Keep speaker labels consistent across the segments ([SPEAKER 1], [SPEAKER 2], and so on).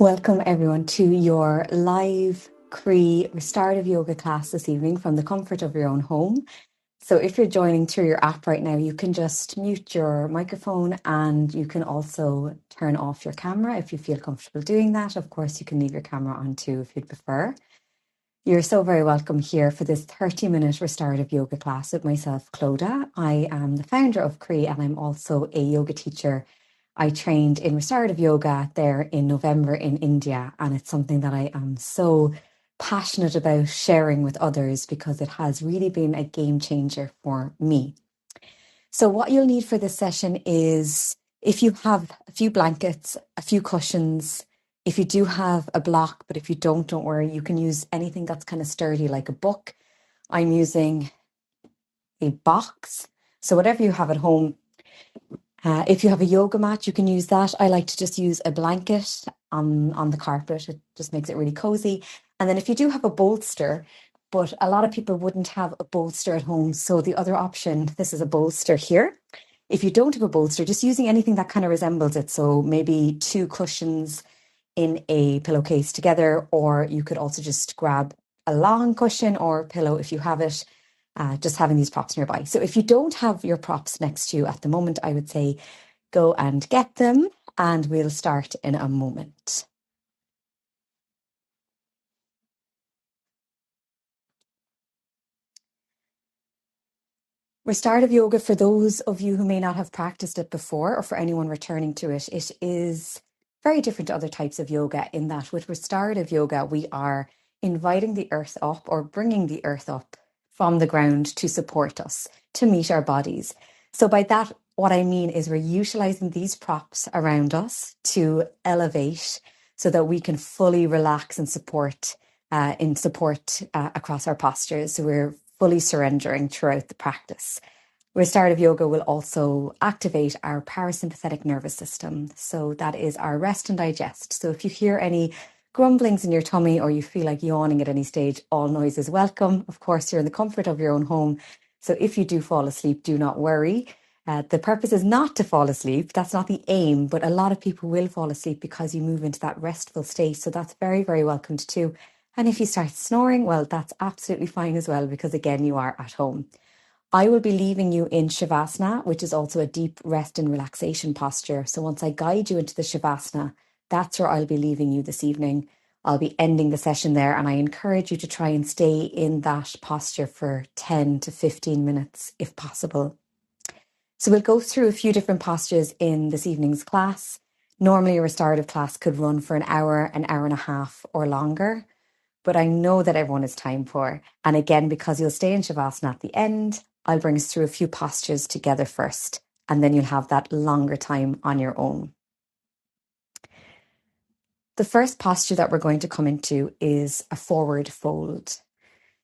[SPEAKER 1] Welcome everyone to your live Cree restorative yoga class this evening from the comfort of your own home. So if you're joining through your app right now, you can just mute your microphone and you can also turn off your camera if you feel comfortable doing that. Of course, you can leave your camera on too if you'd prefer. You're so very welcome here for this 30-minute restorative yoga class with myself, Clodagh. I am the founder of Cree and I'm also a yoga teacher. I trained in restorative yoga there in November in India, and it's something that I am so passionate about sharing with others because it has really been a game changer for me. So what you'll need for this session is, if you have a few blankets, a few cushions, if you do have a block, but if you don't worry, you can use anything that's kind of sturdy like a book. I'm using a box. So whatever you have at home, if you have a yoga mat, you can use that. I like to just use a blanket on the carpet. It just makes it really cozy. And then if you do have a bolster, but a lot of people wouldn't have a bolster at home. So the other option, this is a bolster here. If you don't have a bolster, just using anything that kind of resembles it. So maybe two cushions in a pillowcase together, or you could also just grab a long cushion or pillow if you have it. Just having these props nearby. So if you don't have your props next to you at the moment, I would say go and get them and we'll start in a moment. Restorative yoga, for those of you who may not have practiced it before, or for anyone returning to it, it is very different to other types of yoga in that with restorative yoga, we are inviting the earth up or bringing the earth up from the ground to support us, to meet our bodies. So by that, what I mean is we're utilizing these props around us to elevate so that we can fully relax and support across our postures. So we're fully surrendering throughout the practice. Restorative yoga will also activate our parasympathetic nervous system. So that is our rest and digest. So if you hear any grumblings in your tummy or you feel like yawning at any stage, all noise is welcome. Of course, you're in the comfort of your own home. So if you do fall asleep, do not worry. The purpose is not to fall asleep. That's not the aim, but a lot of people will fall asleep because you move into that restful state. So that's very, very welcomed too. And if you start snoring, well, that's absolutely fine as well, because again, you are at home. I will be leaving you in Shavasana, which is also a deep rest and relaxation posture. So once I guide you into the Shavasana, that's where I'll be leaving you this evening. I'll be ending the session there, and I encourage you to try and stay in that posture for 10 to 15 minutes if possible. So we'll go through a few different postures in this evening's class. Normally a restorative class could run for an hour and a half or longer, but I know that everyone has time for. And again, because you'll stay in Shavasana at the end, I'll bring us through a few postures together first, and then you'll have that longer time on your own. The first posture that we're going to come into is a forward fold.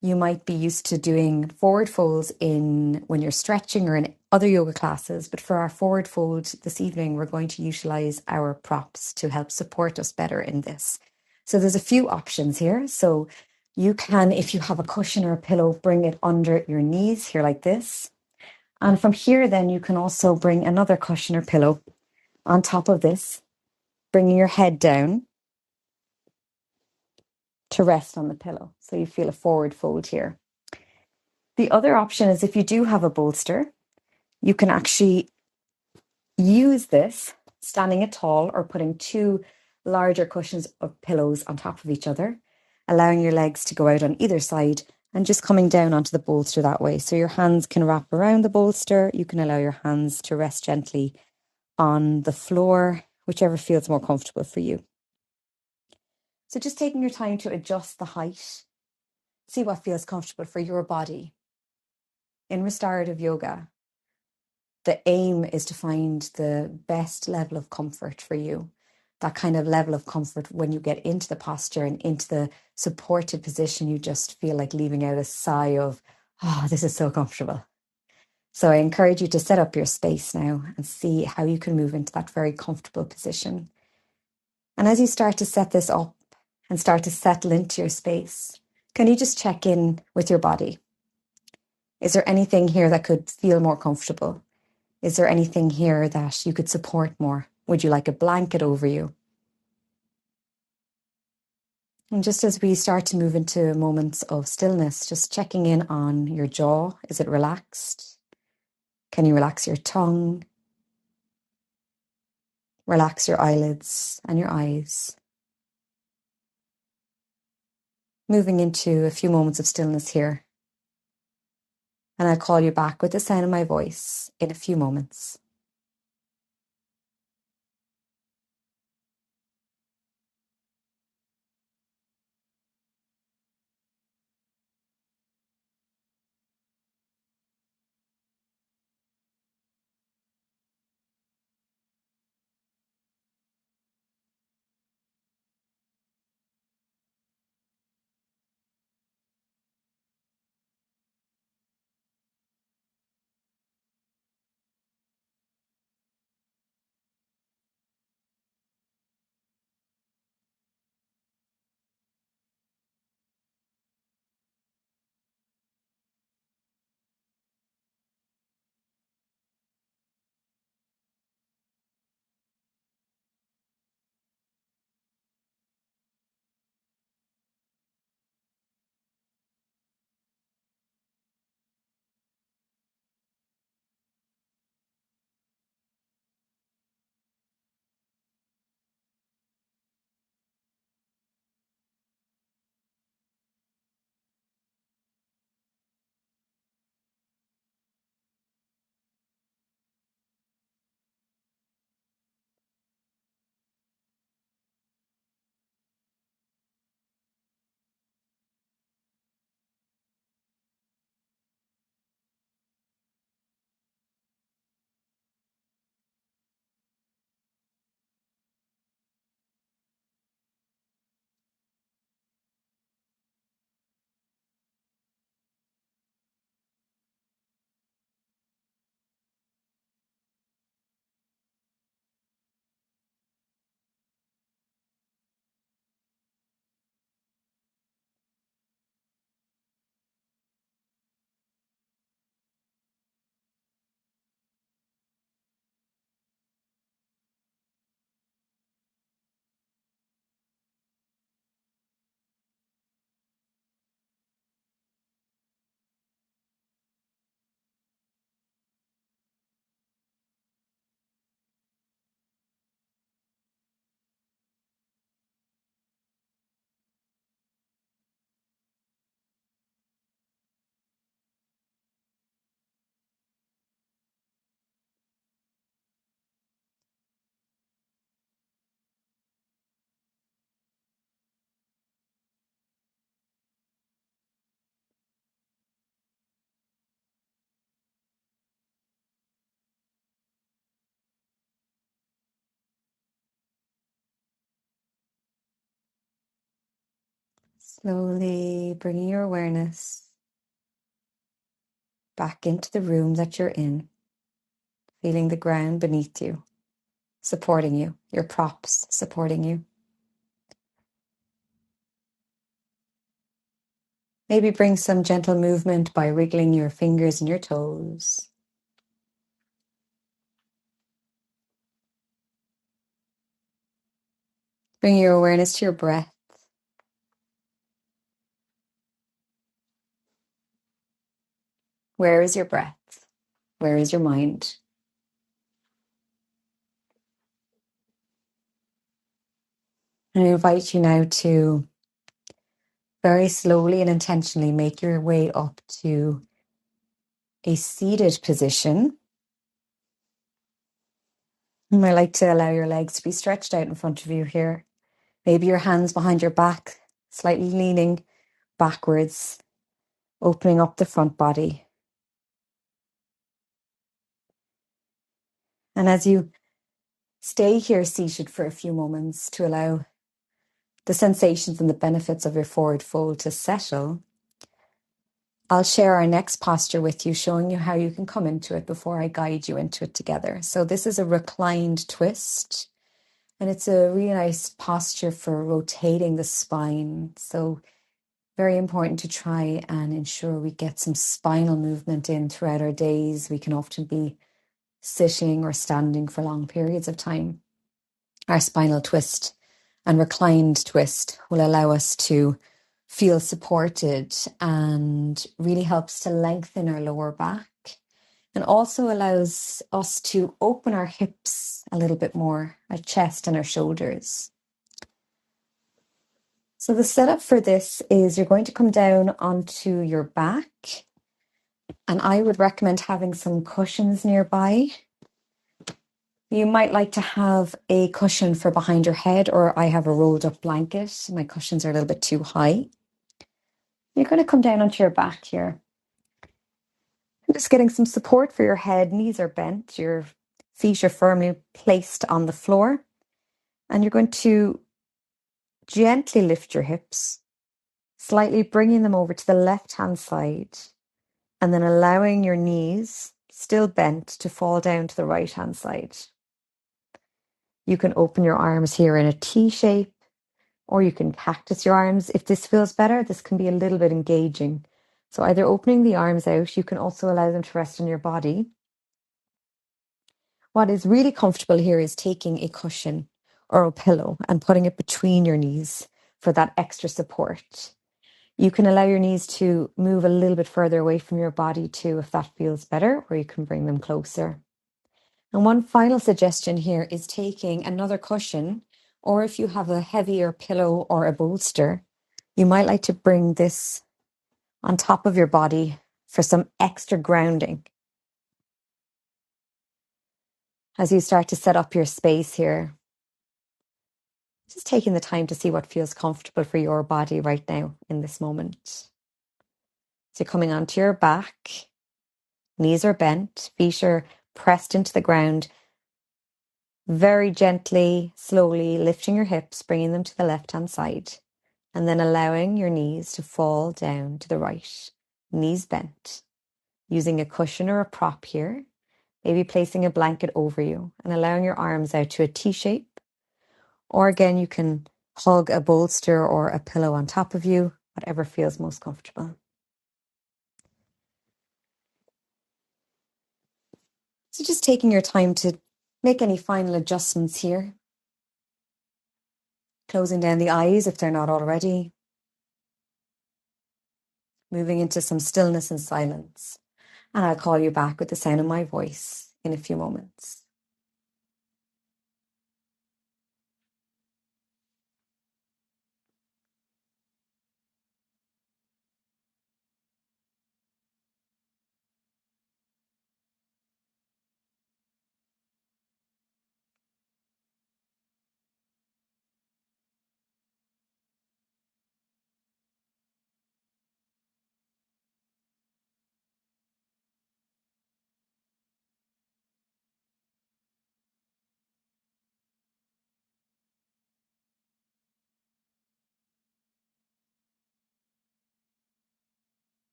[SPEAKER 1] You might be used to doing forward folds when you're stretching or in other yoga classes, but for our forward fold this evening, we're going to utilize our props to help support us better in this. So there's a few options here. So you can, if you have a cushion or a pillow, bring it under your knees here like this. And from here, then you can also bring another cushion or pillow on top of this, bringing your head down to rest on the pillow. So you feel a forward fold here. The other option is, if you do have a bolster, you can actually use this standing it tall or putting two larger cushions of pillows on top of each other, allowing your legs to go out on either side and just coming down onto the bolster that way. So your hands can wrap around the bolster. You can allow your hands to rest gently on the floor, whichever feels more comfortable for you. So just taking your time to adjust the height, see what feels comfortable for your body. In restorative yoga, the aim is to find the best level of comfort for you. That kind of level of comfort when you get into the posture and into the supported position, you just feel like leaving out a sigh of, oh, this is so comfortable. So I encourage you to set up your space now and see how you can move into that very comfortable position. And as you start to set this up and start to settle into your space, can you just check in with your body? Is there anything here that could feel more comfortable? Is there anything here that you could support more? Would you like a blanket over you? And just as we start to move into moments of stillness, just checking in on your jaw. Is it relaxed? Can you relax your tongue? Relax your eyelids and your eyes. Moving into a few moments of stillness here. And I'll call you back with the sound of my voice in a few moments. Slowly bringing your awareness back into the room that you're in, feeling the ground beneath you, supporting you, your props supporting you. Maybe bring some gentle movement by wriggling your fingers and your toes. Bring your awareness to your breath. Where is your breath? Where is your mind? And I invite you now to very slowly and intentionally make your way up to a seated position. You might like to allow your legs to be stretched out in front of you here. Maybe your hands behind your back, slightly leaning backwards, opening up the front body. And as you stay here seated for a few moments to allow the sensations and the benefits of your forward fold to settle, I'll share our next posture with you, showing you how you can come into it before I guide you into it together. So this is a reclined twist, and it's a really nice posture for rotating the spine. So very important to try and ensure we get some spinal movement in throughout our days. We can often be sitting or standing for long periods of time. Our spinal twist and reclined twist will allow us to feel supported and really helps to lengthen our lower back and also allows us to open our hips a little bit more, our chest and our shoulders. So the setup for this is you're going to come down onto your back, and I would recommend having some cushions nearby. You might like to have a cushion for behind your head, or I have a rolled up blanket. My cushions are a little bit too high. You're going to come down onto your back here. And just getting some support for your head. Knees are bent. Your feet are firmly placed on the floor. And you're going to gently lift your hips, slightly bringing them over to the left-hand side, and then allowing your knees, still bent, to fall down to the right-hand side. You can open your arms here in a T shape, or you can cactus your arms. If this feels better, this can be a little bit engaging. So either opening the arms out, you can also allow them to rest on your body. What is really comfortable here is taking a cushion or a pillow and putting it between your knees for that extra support. You can allow your knees to move a little bit further away from your body too, if that feels better, or you can bring them closer. And one final suggestion here is taking another cushion, or if you have a heavier pillow or a bolster, you might like to bring this on top of your body for some extra grounding. As you start to set up your space here, just taking the time to see what feels comfortable for your body right now in this moment. So you're coming onto your back, knees are bent, feet are pressed into the ground, very gently, slowly lifting your hips, bringing them to the left-hand side, and then allowing your knees to fall down to the right, knees bent, using a cushion or a prop here, maybe placing a blanket over you and allowing your arms out to a T shape. Or again, you can hug a bolster or a pillow on top of you, whatever feels most comfortable. So just taking your time to make any final adjustments here. Closing down the eyes if they're not already. Moving into some stillness and silence. And I'll call you back with the sound of my voice in a few moments.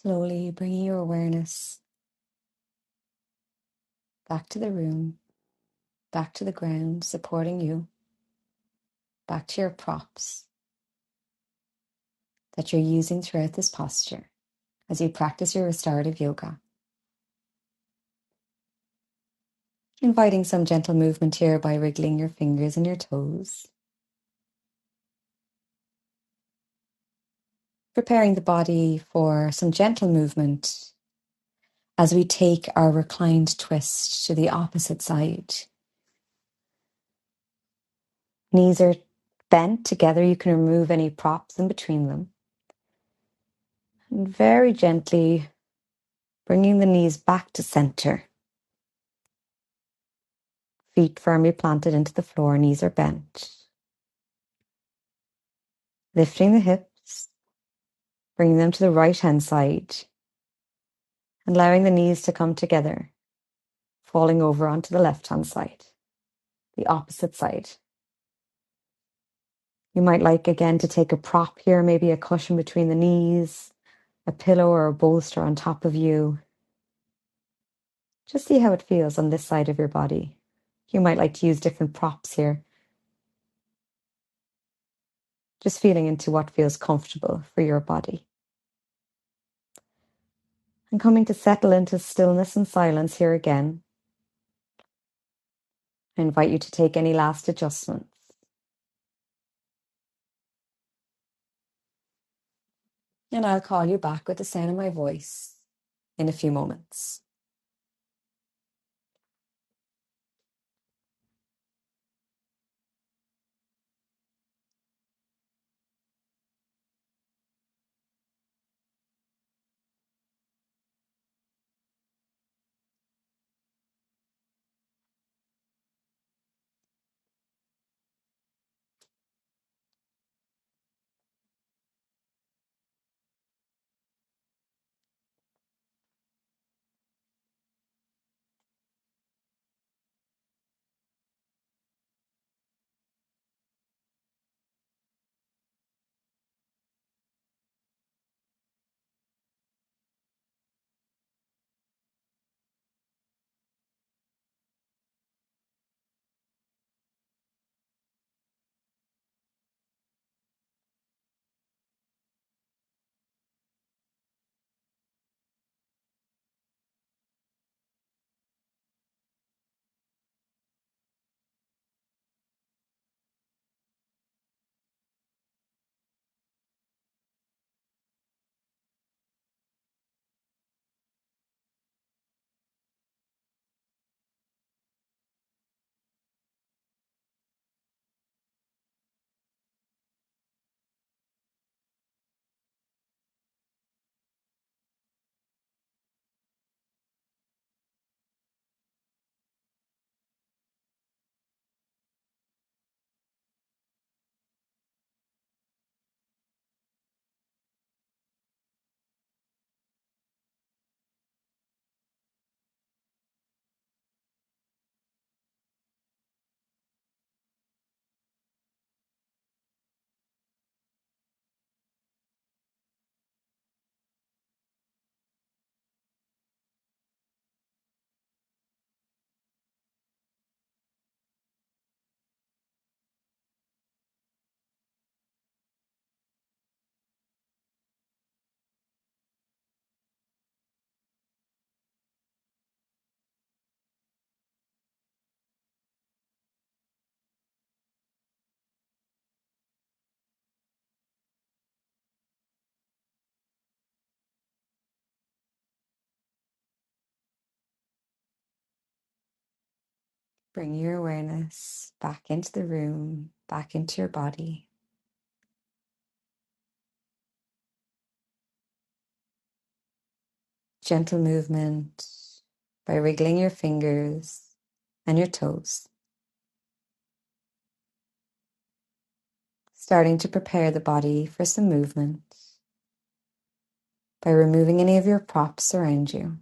[SPEAKER 1] Slowly bringing your awareness back to the room, back to the ground, supporting you, back to your props that you're using throughout this posture as you practice your restorative yoga. Inviting some gentle movement here by wriggling your fingers and your toes. Preparing the body for some gentle movement as we take our reclined twist to the opposite side. Knees are bent together. You can remove any props in between them. And very gently bringing the knees back to center. Feet firmly planted into the floor, knees are bent. Lifting the hips, bringing them to the right hand side, and allowing the knees to come together, falling over onto the left hand side, the opposite side. You might like again to take a prop here, maybe a cushion between the knees, a pillow or a bolster on top of you. Just see how it feels on this side of your body. You might like to use different props here. Just feeling into what feels comfortable for your body. And coming to settle into stillness and silence here again. I invite you to take any last adjustments. And I'll call you back with the sound of my voice in a few moments. Bring your awareness back into the room, back into your body. Gentle movement by wriggling your fingers and your toes. Starting to prepare the body for some movement by removing any of your props around you.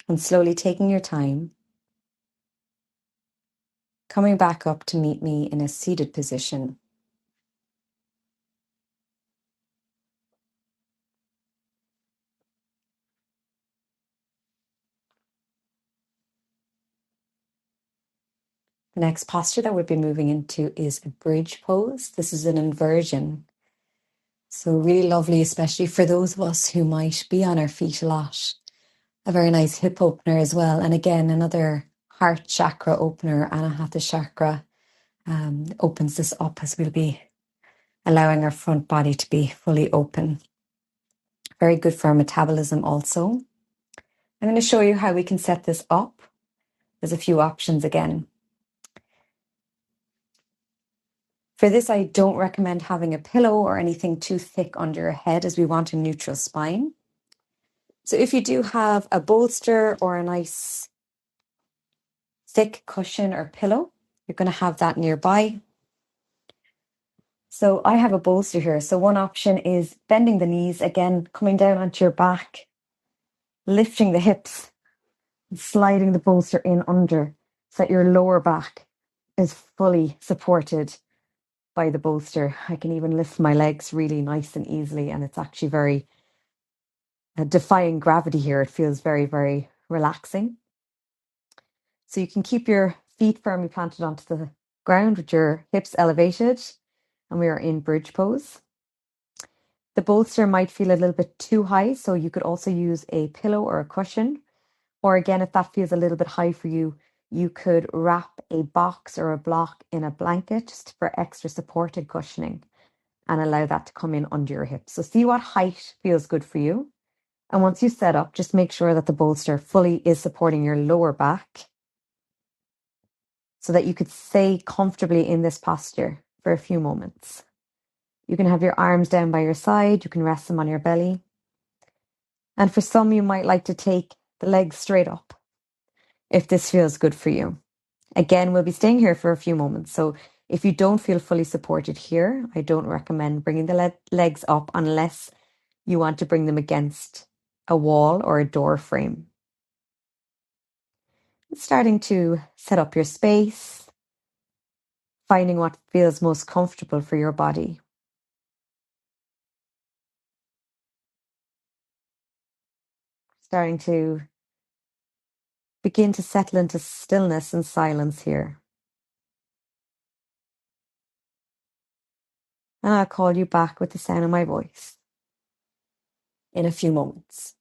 [SPEAKER 1] And slowly taking your time, coming back up to meet me in a seated position. The next posture that we'll be moving into is a bridge pose. This is an inversion. So really lovely, especially for those of us who might be on our feet a lot. A very nice hip opener as well. And again, another heart chakra opener, Anahata chakra, opens this up as we'll be allowing our front body to be fully open. Very good for our metabolism also. I'm going to show you how we can set this up. There's a few options again. For this, I don't recommend having a pillow or anything too thick under your head, as we want a neutral spine. So if you do have a bolster or a nice thick cushion or pillow, you're going to have that nearby. So I have a bolster here. So one option is bending the knees, again, coming down onto your back, lifting the hips, and sliding the bolster in under so that your lower back is fully supported by the bolster. I can even lift my legs really nice and easily, and it's actually very defying gravity here. It feels very, very relaxing. So you can keep your feet firmly planted onto the ground with your hips elevated, and we are in bridge pose. The bolster might feel a little bit too high, so you could also use a pillow or a cushion. Or again, if that feels a little bit high for you, you could wrap a box or a block in a blanket just for extra support and cushioning, and allow that to come in under your hips. So see what height feels good for you. And once you set up, just make sure that the bolster fully is supporting your lower back so that you could stay comfortably in this posture for a few moments. You can have your arms down by your side. You can rest them on your belly. And for some, you might like to take the legs straight up if this feels good for you. Again, we'll be staying here for a few moments. So if you don't feel fully supported here, I don't recommend bringing the legs up unless you want to bring them against a wall or a door frame. Starting to set up your space, finding what feels most comfortable for your body. Starting to begin to settle into stillness and silence here. And I'll call you back with the sound of my voice in a few moments.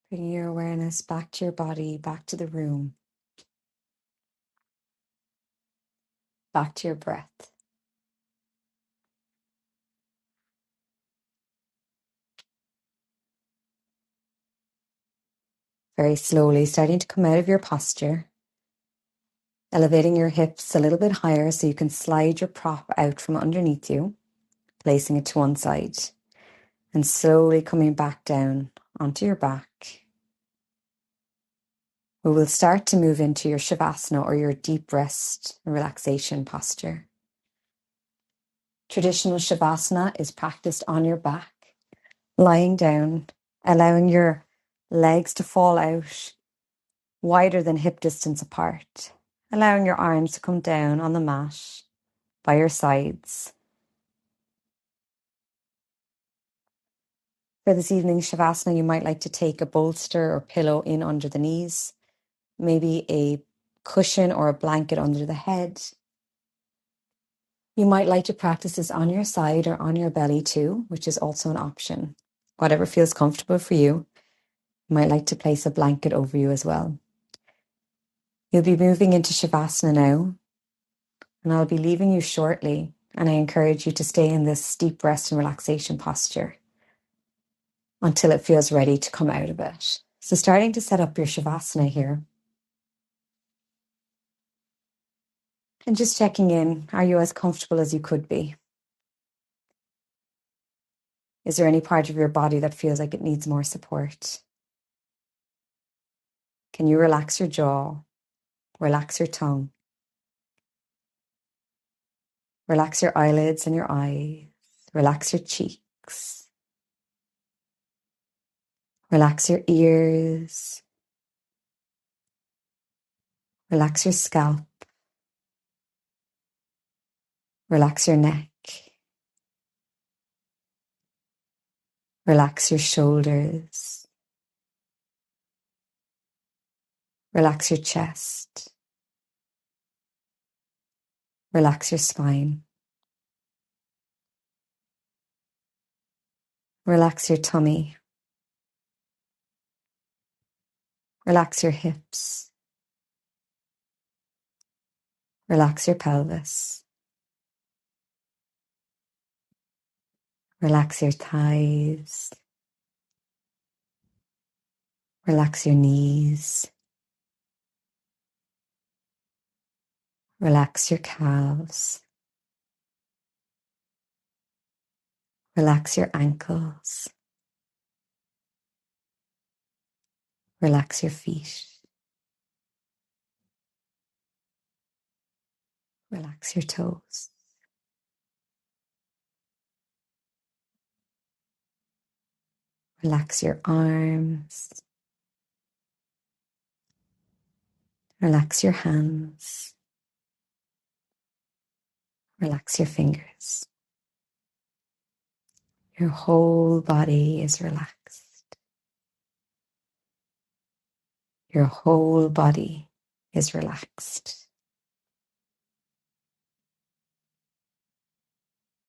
[SPEAKER 1] Bringing your awareness back to your body, back to the room, back to your breath. Very slowly starting to come out of your posture, elevating your hips a little bit higher so you can slide your prop out from underneath you, placing it to one side, and slowly coming back down onto your back. We will start to move into your Shavasana, or your deep rest and relaxation posture. Traditional Shavasana is practiced on your back, lying down, allowing your legs to fall out wider than hip distance apart, allowing your arms to come down on the mat by your sides. For this evening's Shavasana, you might like to take a bolster or pillow in under the knees, maybe a cushion or a blanket under the head. You might like to practice this on your side or on your belly too, which is also an option. Whatever feels comfortable for you. You might like to place a blanket over you as well. You'll be moving into Shavasana now, and I'll be leaving you shortly, and I encourage you to stay in this deep rest and relaxation posture until it feels ready to come out of it. So starting to set up your Shavasana here. And just checking in, are you as comfortable as you could be? Is there any part of your body that feels like it needs more support? Can you relax your jaw? Relax your tongue. Relax your eyelids and your eyes. Relax your cheeks. Relax your ears. Relax your scalp. Relax your neck. Relax your shoulders. Relax your chest. Relax your spine. Relax your tummy. Relax your hips. Relax your pelvis. Relax your thighs. Relax your knees. Relax your calves. Relax your ankles. Relax your feet. Relax your toes. Relax your arms. Relax your hands. Relax your fingers. Your whole body is relaxed. Your whole body is relaxed.